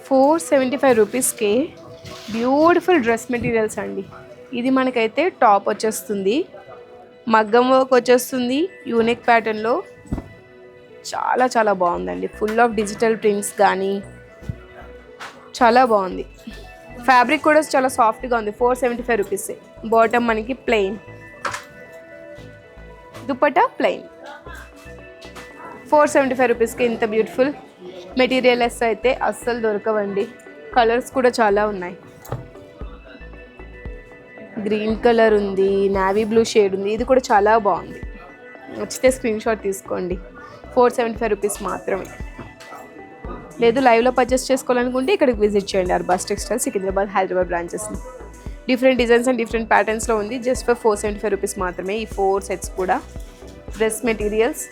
475 రూపీస్కే beautiful dress materials అండి. ఇది మనకైతే టాప్ వచ్చేస్తుంది, మగ్గం వర్క్ వచ్చేస్తుంది, యూనిక్ ప్యాటర్న్లో చాలా చాలా బాగుందండి. ఫుల్ ఆఫ్ డిజిటల్ ప్రింట్స్ కానీ చాలా బాగుంది. ఫ్యాబ్రిక్ కూడా చాలా సాఫ్ట్గా ఉంది. 475 రూపీసే. బాటమ్ మనకి ప్లెయిన్, దుపట్టా ప్లెయిన్. 475 రూపీస్కి ఇంత బ్యూటిఫుల్ మెటీరియల్స్ అయితే అస్సలు దొరకవండి. కలర్స్ కూడా చాలా ఉన్నాయి. గ్రీన్ కలర్ ఉంది, నావీ బ్లూ షేడ్ ఉంది. ఇది కూడా చాలా బాగుంది. నచ్చితే స్క్రీన్ షాట్ తీసుకోండి. 475 రూపీస్ మాత్రమే. లేదు లైవ్లో పర్చేస్ చేసుకోవాలనుకుంటే ఇక్కడికి విజిట్ చేయండి. అర్బాస్ టెక్స్టైల్స్ సికింద్రాబాద్, హైదరాబాద్ బ్రాంచెస్ని. డిఫరెంట్ డిజైన్స్ అండ్ డిఫరెంట్ ప్యాటర్న్స్లో ఉంది. జస్ట్ ఫర్ 475 రూపీస్ మాత్రమే. ఈ 4 సెట్స్ కూడా డ్రెస్ మెటీరియల్స్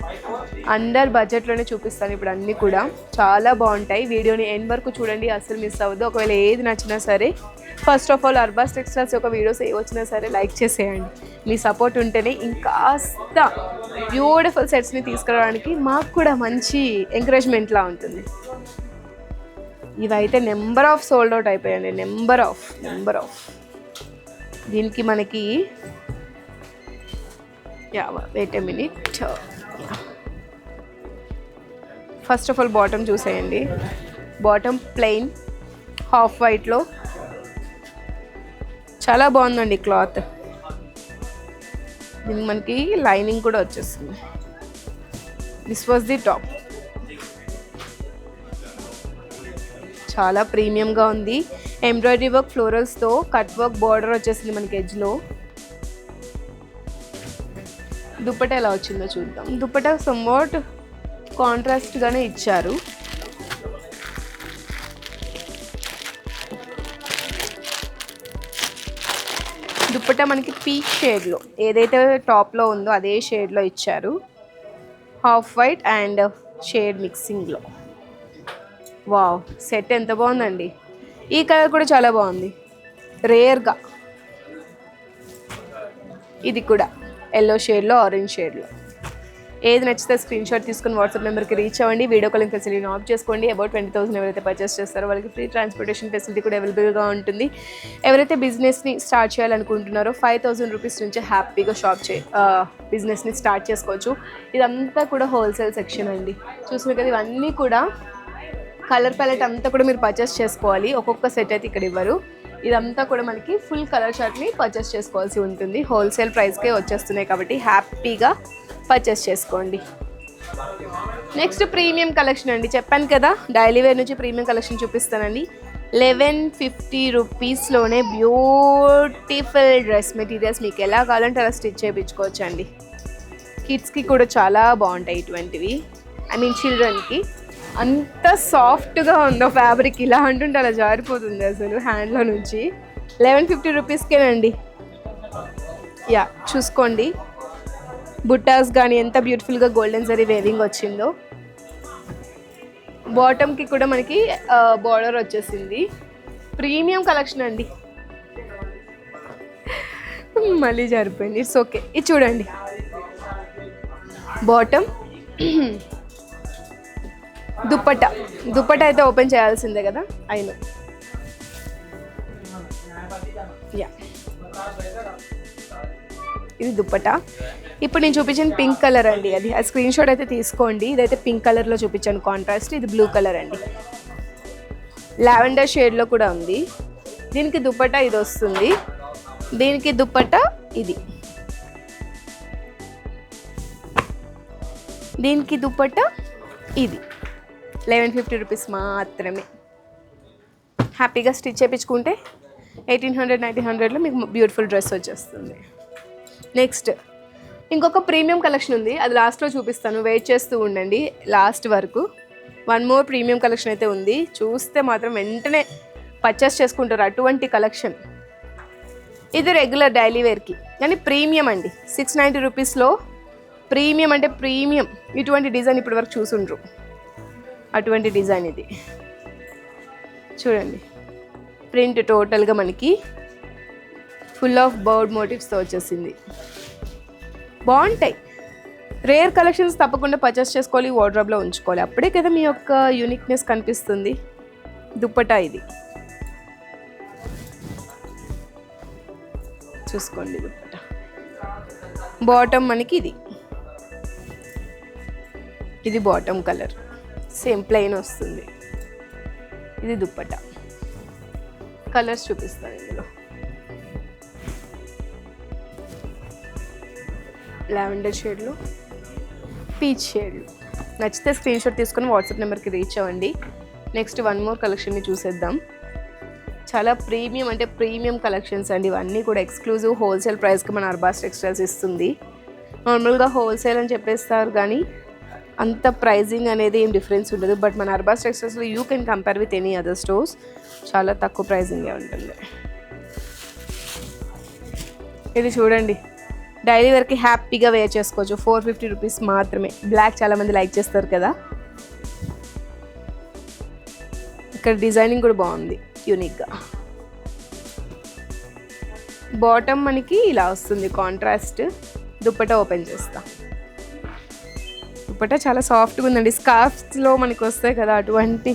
అండర్ బడ్జెట్లోనే చూపిస్తాను ఇప్పుడు. అన్నీ కూడా చాలా బాగుంటాయి. వీడియోని ఎండ్ వరకు చూడండి, అస్సలు మిస్ అవ్వద్దు. ఒకవేళ ఏది నచ్చినా సరే first of all Arbaz textiles యొక్క వీడియోస్ ఏ వచ్చినా సరే లైక్ చేసేయండి. మీ సపోర్ట్ ఉంటేనే ఇంకాస్త బ్యూటిఫుల్ సెట్స్ని తీసుకురావడానికి మాకు కూడా మంచి ఎంకరేజ్మెంట్లా ఉంటుంది. ఇవైతే నెంబర్ ఆఫ్ సోల్డ్ అవుట్ అయిపోయాయండి. Number of. దీనికి మనకి wait a minute. First of all bottom చూసేయండి. బాటమ్ ప్లెయిన్ హాఫ్ వైట్లో చాలా బాగుందండి క్లాత్. దీనికి మనకి లైనింగ్ కూడా వచ్చేస్తుంది. This was the top. చాలా ప్రీమియంగా ఉంది. ఎంబ్రాయిడరీ వర్క్ ఫ్లోరల్స్తో కట్ వర్క్ బార్డర్ వచ్చేసింది మనకి ఎడ్జ్లో. దుపట్టా ఎలా వచ్చిందో చూద్దాం. దుపట్టా సమ్వాట్ కాంట్రాస్ట్గానే ఇచ్చారు. దుపట్టా మనకి పీచ్ షేడ్లో ఏదైతే టాప్లో ఉందో అదే షేడ్లో ఇచ్చారు. హాఫ్ వైట్ అండ్ షేడ్ మిక్సింగ్లో. వావ్, సెట్ ఎంత బాగుందండి. ఈ కలర్ కూడా చాలా బాగుంది, రేర్గా. ఇది కూడా ఎల్లో షేడ్లో, ఆరెంజ్ షేడ్లో. ఏది నచ్చితే స్క్రీన్ షాట్ తీసుకుని వాట్సాప్ నెంబర్కి రీచ్ అవ్వండి. వీడియో కాలింగ్ ఫెసిలిటీని ఆఫ్ చేసుకోండి. అబౌట్ 20,000 ఎవరైతే పర్చేస్ చేస్తారో వాళ్ళకి ఫ్రీ ట్రాన్స్పోర్టేషన్ ఫెసిలిటీ కూడా అవైలబుల్గా ఉంటుంది. ఎవరైతే బిజినెస్ని స్టార్ట్ చేయాలనుకుంటున్నారో 5,000 రూపీస్ నుంచి హ్యాపీగా బిజినెస్ని స్టార్ట్ చేసుకోవచ్చు. ఇదంతా కూడా హోల్సేల్ సెక్షన్ అండి. చూసిన కదా, ఇవన్నీ కూడా కలర్ ప్యాలెట్ అంతా కూడా మీరు పర్చేస్ చేసుకోవాలి. ఒక్కొక్క సెట్ అయితే ఇక్కడ ఇవ్వరు. ఇదంతా కూడా మనకి ఫుల్ కలర్ చార్ట్ని పర్చేస్ చేసుకోవాల్సి ఉంటుంది. హోల్సేల్ ప్రైస్కే వచ్చేస్తున్నాయి కాబట్టి హ్యాపీగా పర్చేస్ చేసుకోండి. నెక్స్ట్ ప్రీమియం కలెక్షన్ అండి. చెప్పాను కదా డైలీ వేర్ నుంచి ప్రీమియం కలెక్షన్ చూపిస్తానండి. 1150 రూపీస్లోనే బ్యూటిఫుల్ డ్రెస్ మెటీరియల్స్ మీకు ఎలా కావాలంటే అలా స్టిచ్ చేయించుకోవచ్చు అండి. కిడ్స్కి కూడా చాలా బాగుంటాయి ఇటువంటివి. చిల్డ్రన్కి. అంత సాఫ్ట్గా ఉందో ఫ్యాబ్రిక్. ఇలా అంటుంటే అలా జారిపోతుంది అసలు హ్యాండ్లో నుంచి. 1150 రూపీస్కేనండి. చూసుకోండి బుట్టాస్ కానీ ఎంత బ్యూటిఫుల్గా గోల్డెన్ జరీ వేవింగ్ వచ్చిందో. బాటమ్కి కూడా మనకి బార్డర్ వచ్చేసింది. ప్రీమియం కలెక్షన్ అండి. మళ్ళీ జారిపోయింది, ఇట్స్ ఓకే. ఇది చూడండి బాటమ్. దుపట్టా అయితే ఓపెన్ చేయాల్సిందే కదా. అయినా ఇది దుపట్టా. ఇప్పుడు నేను చూపించిన పింక్ కలర్ అండి. అది ఆ స్క్రీన్ షాట్ అయితే తీసుకోండి. ఇదైతే పింక్ కలర్లో చూపించాను కాంట్రాస్ట్. ఇది బ్లూ కలర్ అండి. లావెండర్ షేడ్లో కూడా ఉంది. దీనికి దుపట్టా ఇది వస్తుంది. దీనికి దుపట్టా ఇది. దీనికి దుపట్టా ఇది. 1150 రూపీస్ మాత్రమే. హ్యాపీగా స్టిచ్ చేయించుకుంటే 1800, 1900లో మీకు బ్యూటిఫుల్ డ్రెస్ వచ్చేస్తుంది. నెక్స్ట్ ఇంకొక ప్రీమియం కలెక్షన్ ఉంది, అది లాస్ట్లో చూపిస్తాను. వెయిట్ చేస్తూ ఉండండి లాస్ట్ వరకు. వన్ మోర్ ప్రీమియం కలెక్షన్ అయితే ఉంది. చూస్తే మాత్రం వెంటనే పర్చేస్ చేసుకుంటారు అటువంటి కలెక్షన్. ఇది రెగ్యులర్ డైలీ వేర్కి కానీ ప్రీమియం అండి. 690 రూపీస్లో ప్రీమియం అంటే ప్రీమియం. ఇటువంటి డిజైన్ ఇప్పటి వరకు చూసుండ్రు. అటువంటి డిజైన్ ఇది చూడండి. ప్రింట్ టోటల్గా మనకి ఫుల్ ఆఫ్ బర్డ్ మోటివ్స్తో వచ్చేసింది. బాగుంటాయి. రేర్ కలెక్షన్స్ తప్పకుండా పర్చేస్ చేసుకోవాలి, వార్డ్రోబ్లో ఉంచుకోవాలి. అప్పుడే కదా మీ యొక్క యూనిక్నెస్ కనిపిస్తుంది. దుప్పటా ఇది చూసుకోండి. దుప్పటా బాటమ్ మనకి ఇది బాటమ్ కలర్ సేమ్ ప్లెయిన్ వస్తుంది. ఇది దుప్పటా. కలర్స్ చూపిస్తాను ఇందులో. లావెండర్ షేడ్లో, పీచ్ షేడ్లో. నచ్చితే స్క్రీన్ షాట్ తీసుకొని వాట్సాప్ నెంబర్కి రీచ్ అవ్వండి. నెక్స్ట్ వన్ మోర్ కలెక్షన్ని చూసేద్దాం. చాలా ప్రీమియం అంటే ప్రీమియం కలెక్షన్స్ అండి. ఇవన్నీ కూడా ఎక్స్క్లూజివ్ హోల్సేల్ ప్రైస్కి మన అర్బాస్ టెక్స్టైల్స్ ఇస్తుంది. నార్మల్గా హోల్సేల్ అని చెప్పేస్తారు కానీ అంత ప్రైజింగ్ అనేది ఏం డిఫరెన్స్ ఉండదు. బట్ మన అర్బాస్ టెక్స్టైల్స్లో you can compare with any other stores. చాలా తక్కువ ప్రైజింగే ఉంటుంది. ఇది చూడండి, డైలీ వేర్కి హ్యాపీగా వేర్ చేసుకోవచ్చు. 450 రూపీస్ మాత్రమే. బ్లాక్ చాలామంది లైక్ చేస్తారు కదా. ఇక్కడ డిజైనింగ్ కూడా బాగుంది యూనిక్గా. బాటమ్ మనకి ఇలా వస్తుంది కాంట్రాస్ట్. దుప్పటా ఓపెన్ చేస్తా. దుప్పటా చాలా సాఫ్ట్గా ఉందండి. స్కార్ఫ్స్లో మనకి వస్తాయి కదా అటువంటి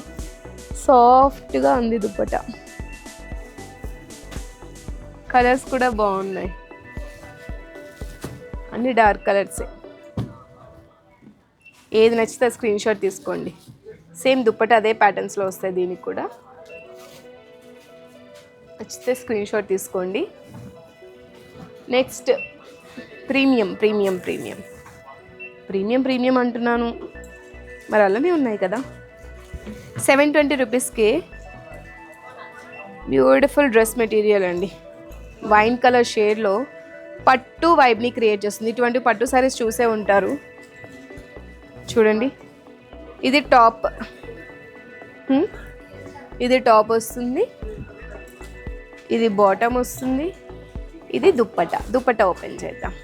సాఫ్ట్గా ఉంది దుప్పటా. కలర్స్ కూడా బాగున్నాయి, అన్ని డార్క్ కలర్సే. ఏది నచ్చితే స్క్రీన్ షాట్ తీసుకోండి. సేమ్ దుప్పటా అదే ప్యాటర్న్స్లో వస్తాయి. దీనికి కూడా నచ్చితే స్క్రీన్ షాట్ తీసుకోండి. Next premium premium premium premium premium అంటున్నాను, మరి అలానే ఉన్నాయి కదా. 720 రూపీస్కి బ్యూటిఫుల్ డ్రెస్ మెటీరియల్ అండి. వైన్ కలర్ షేడ్లో పట్టు వైబ్ని క్రియేట్ చేస్తుంది. ఇటువంటి పట్టు సారీస్ చూసే ఉంటారు. చూడండి, ఇది టాప్. ఇది టాప్ వస్తుంది, ఇది బాటమ్ వస్తుంది, ఇది దుప్పటా. దుప్పటా ఓపెన్ చేద్దాం.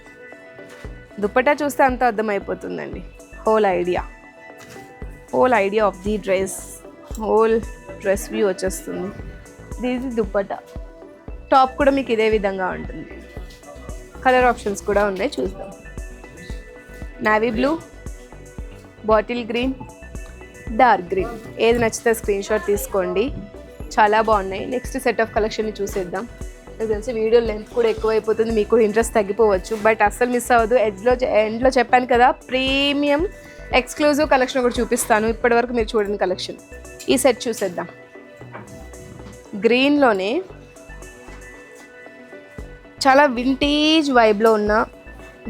దుప్పటా చూస్తే అంత అర్థమైపోతుందండి. Whole idea of the dress, whole dress view వచ్చేస్తుంది. ఇది దుప్పటా. టాప్ కూడా మీకు ఇదే విధంగా ఉంటుంది. కలర్ ఆప్షన్స్ కూడా ఉన్నాయి, చూద్దాం. Navy blue, bottle green, dark green. ఏది నచ్చితే స్క్రీన్ షాట్ తీసుకోండి. చాలా బాగున్నాయి. నెక్స్ట్ సెట్ ఆఫ్ కలెక్షన్ని చూసేద్దాం. నాకు తెలిసి వీడియో లెంత్ కూడా ఎక్కువైపోతుంది, మీకు కూడా ఇంట్రెస్ట్ తగ్గిపోవచ్చు. బట్ అస్సలు మిస్ అవ్వదు. ఎండ్లో చెప్పాను కదా, ప్రీమియం ఎక్స్క్లూజివ్ కలెక్షన్ కూడా చూపిస్తాను. ఇప్పటివరకు మీరు చూడని కలెక్షన్. ఈ సెట్ చూసేద్దాం. గ్రీన్లోనే చాలా వింటేజ్ వైబ్లో ఉన్న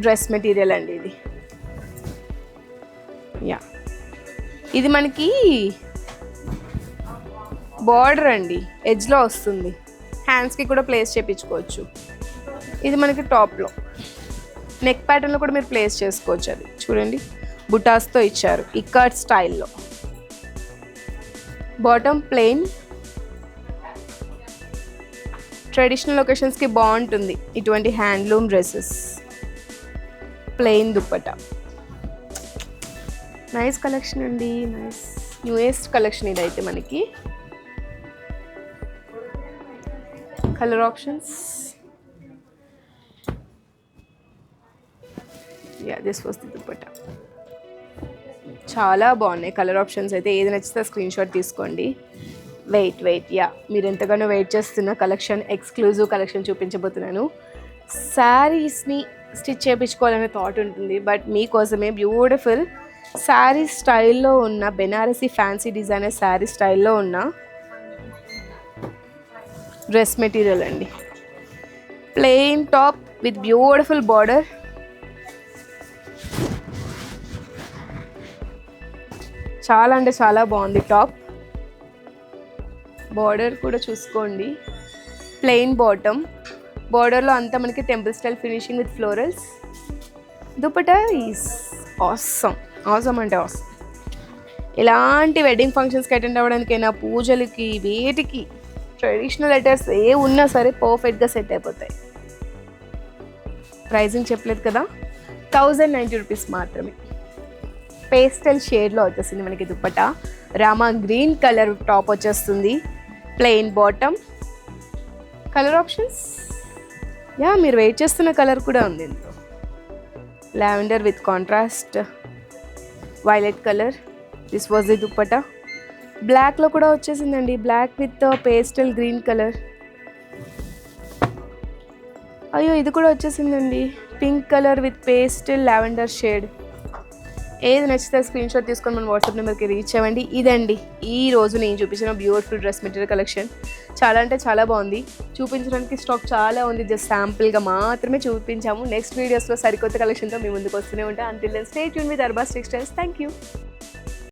డ్రెస్ మెటీరియల్ అండి ఇది. యా, ఇది మనకి బార్డర్ అండి, ఎడ్జ్లో వస్తుంది. హ్యాండ్స్కి కూడా ప్లేస్ చేయించుకోవచ్చు. ఇది మనకి టాప్లో నెక్ ప్యాటర్న్లో కూడా మీరు ప్లేస్ చేసుకోవచ్చు. అది చూడండి, బుటాస్తో ఇచ్చారు ఇక్కట్ స్టైల్లో. Bottom plain. ట్రెడిషనల్ లొకేషన్స్కి బాగుంటుంది ఇటువంటి handloom dresses. Plain dupatta. Nice collection అండి, నైస్ న్యూయెస్ట్ కలెక్షన్ ఇదైతే మనకి. Colour options, yeah this was the dupatta. చాలా బాగున్నాయి కలర్ ఆప్షన్స్ అయితే. ఏది నచ్చితే స్క్రీన్ షాట్ తీసుకోండి. వెయిట్ యా, మీరు ఎంతగానో వెయిట్ చేస్తున్న కలెక్షన్, ఎక్స్క్లూజివ్ కలెక్షన్ చూపించబోతున్నాను. శారీస్ని స్టిచ్ చేయించుకోవాలనే థాట్ ఉంటుంది, బట్ మీకోసమే బ్యూటిఫుల్ శారీ స్టైల్లో ఉన్న బెనారసీ ఫ్యాన్సీ డిజైనర్ శారీ స్టైల్లో ఉన్న డ్రెస్ మెటీరియల్ అండి. Plain top with beautiful border. చాలా అంటే చాలా బాగుంది టాప్. బార్డర్ కూడా చూసుకోండి. ప్లెయిన్ బాటమ్, బార్డర్లో అంతా మనకి temple style finishing with florals. Dupatta is awesome అంటే ఆసమ్. ఇలాంటి వెడ్డింగ్ ఫంక్షన్స్కి అటెండ్ అవ్వడానికైనా, పూజలకి, వేటికి ట్రెడిషనల్ లెటర్స్ ఏ ఉన్నా సరే పర్ఫెక్ట్గా సెట్ అయిపోతాయి. ప్రైజింగ్ చెప్పలేదు కదా, 1090 రూపీస్ మాత్రమే. పేస్టల్ షేడ్లో వచ్చేసింది మనకి dupatta. Rama green colour top వచ్చేస్తుంది. Plain bottom. Colour options, yeah మీరు వెయిట్ చేస్తున్న కలర్ కూడా ఉంది ఇందులో. Lavender with contrast violet colour. This was the dupatta. బ్లాక్లో కూడా వచ్చేసిందండి, black with pastel green colour. అయ్యో ఇది కూడా వచ్చేసిందండి, pink colour with pastel lavender shade. ఏది నచ్చితే స్క్రీన్ షాట్ తీసుకొని మన వాట్సాప్ నెంబర్కి రీచ్ అవ్వండి. ఇదండి ఈ రోజు నేను చూపించిన బ్యూటిఫుల్ డ్రెస్ మెటీరియల్ కలెక్షన్. చాలా అంటే చాలా బాగుంది. చూపించడానికి స్టాక్ చాలా ఉంది, జస్ట్ శాంపుల్గా మాత్రమే చూపించాము. నెక్స్ట్ వీడియోస్లో సరికొత్త కలెక్షన్తో మీ ముందుకు వస్తూనే ఉంటాం. Until then stay tuned with Arbaaz Textiles. Thank you.